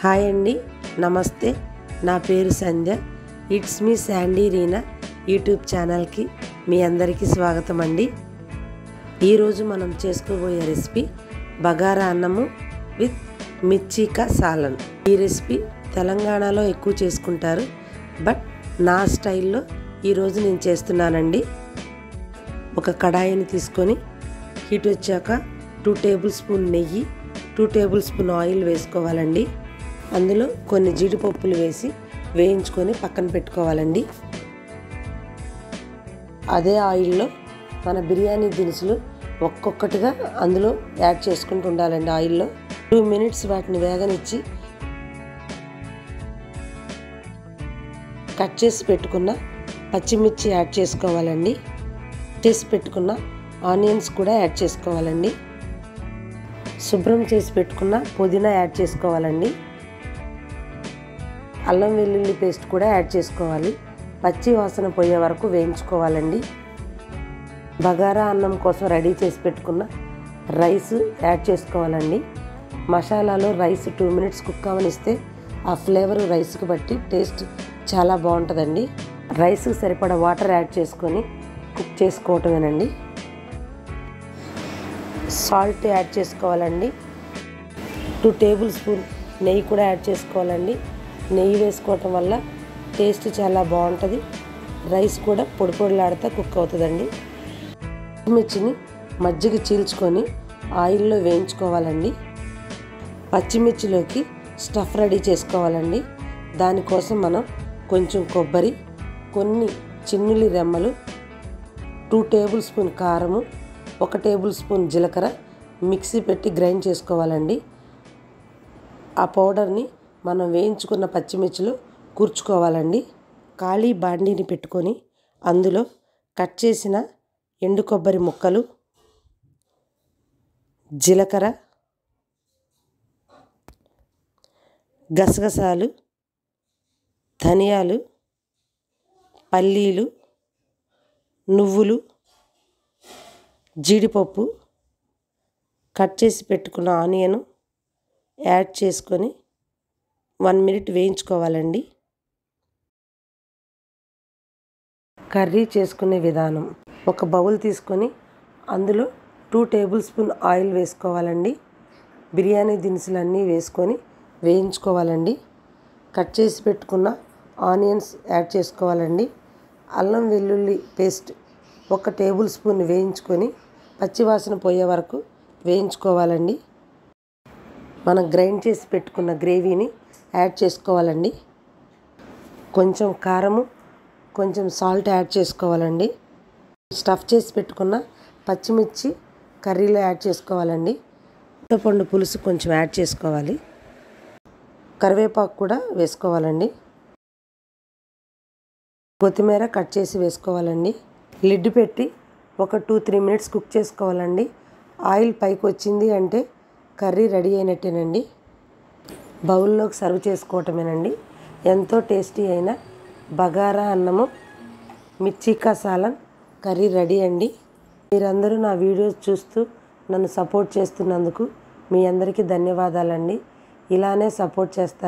Hi అండి, నమస్తే. నా పేరు Sandhya. It's me Sandy Reena YouTube ఛానల్కి మీ అందరికీ స్వాగతం అండి. ఈరోజు మనం చేసుకోబోయే రెసిపీ బగారా అన్నము విత్ మిర్చికా సాలన్. ఈ రెసిపీ తెలంగాణలో ఎక్కువ చేసుకుంటారు, బట్ నా స్టైల్లో ఈరోజు నేను చేస్తున్నానండి. ఒక కడాయిని తీసుకొని హీట్ వచ్చాక 2 టేబుల్ స్పూన్ నెయ్యి, 2 టేబుల్ స్పూన్ ఆయిల్ వేసుకోవాలండి. అందులో కొన్ని జీడిపప్పులు వేసి వేయించుకొని పక్కన పెట్టుకోవాలండి. అదే ఆయిల్లో మన బిర్యానీ దినుసులు ఒక్కొక్కటిగా అందులో యాడ్ చేసుకుంటూ ఉండాలండి. ఆయిల్లో 2 మినిట్స్ వాటిని వేగనిచ్చి కట్ చేసి పెట్టుకున్న పచ్చిమిర్చి యాడ్ చేసుకోవాలండి. చేసి పెట్టుకున్న ఆనియన్స్ కూడా యాడ్ చేసుకోవాలండి. శుభ్రం చేసి పెట్టుకున్న పుదీనా యాడ్ చేసుకోవాలండి. అల్లం వెల్లుల్లి పేస్ట్ కూడా యాడ్ చేసుకోవాలి. పచ్చి వాసన పోయే వరకు వేయించుకోవాలండి. బగారా అన్నం కోసం రెడీ చేసి పెట్టుకున్న రైస్ యాడ్ చేసుకోవాలండి. మసాలాలో రైస్ 2 మినిట్స్ కుక్ అవనిస్తే ఆ ఫ్లేవర్ రైస్కి బట్టి టేస్ట్ చాలా బాగుంటుందండి. రైస్కి సరిపడా వాటర్ యాడ్ చేసుకొని కుక్ చేసుకోవటమేనండి. సాల్ట్ యాడ్ చేసుకోవాలండి. 2 టేబుల్ స్పూన్ నెయ్యి కూడా యాడ్ చేసుకోవాలండి. నెయ్యి వేసుకోవటం వల్ల టేస్ట్ చాలా బాగుంటుంది. రైస్ కూడా పొడి పొడిలాడుతూ కుక్ అవుతుందండి. పచ్చిమిర్చిని మజ్జిగ చీల్చుకొని ఆయిల్లో వేయించుకోవాలండి. పచ్చిమిర్చిలోకి స్టఫ్ రెడీ చేసుకోవాలండి. దానికోసం మనం కొంచెం కొబ్బరి, కొన్ని చిన్నులి రెమ్మలు, 2 టేబుల్ స్పూన్ కారము, 1 టేబుల్ స్పూన్ జీలకర్ర మిక్సీ పెట్టి గ్రైండ్ చేసుకోవాలండి. ఆ పౌడర్ని మనం వేయించుకున్న పచ్చిమిర్చిలో కూర్చుకోవాలండి. ఖాళీ బాండీని పెట్టుకొని అందులో కట్ చేసిన ఎండు కొబ్బరి ముక్కలు, జీలకర్ర, గసగసాలు, ధనియాలు, పల్లీలు, నువ్వులు, జీడిపప్పు, కట్ చేసి పెట్టుకున్న ఆనియన్ యాడ్ చేసుకొని 1 మినిట్ వేయించుకోవాలండి. కర్రీ చేసుకునే విధానం: ఒక బౌల్ తీసుకొని అందులో 2 టేబుల్ స్పూన్ ఆయిల్ వేసుకోవాలండి. బిర్యానీ దినుసులన్నీ వేసుకొని వేయించుకోవాలండి. కట్ చేసి పెట్టుకున్న ఆనియన్స్ యాడ్ చేసుకోవాలండి. అల్లం వెల్లుల్లి పేస్ట్ 1 టేబుల్ స్పూన్ వేయించుకొని పచ్చివాసన పోయే వరకు వేయించుకోవాలండి. మనం గ్రైండ్ చేసి పెట్టుకున్న గ్రేవీని యాడ్ చేసుకోవాలండి. కొంచెం కారము, కొంచెం సాల్ట్ యాడ్ చేసుకోవాలండి. స్టఫ్ చేసి పెట్టుకున్న పచ్చిమిర్చి కర్రీలో యాడ్ చేసుకోవాలండి. చింతపండు పులుసు కొంచెం యాడ్ చేసుకోవాలి. కరివేపాకు కూడా వేసుకోవాలండి. కొత్తిమీర కట్ చేసి వేసుకోవాలండి. లిడ్ పెట్టి ఒక 2-3 మినిట్స్ కుక్ చేసుకోవాలండి. ఆయిల్ పైకి వచ్చింది అంటే కర్రీ రెడీ అయినట్టేనండి. బౌల్లోకి సర్వ్ చేసుకోవటమేనండి. ఎంతో టేస్టీ అయిన బగారా అన్నము మిర్చికా సాలన్ కర్రీ రెడీ అండి. మీరందరూ నా వీడియోస్ చూస్తూ నన్ను సపోర్ట్ చేస్తున్నందుకు మీ అందరికీ ధన్యవాదాలండి. ఇలానే సపోర్ట్ చేస్తారు.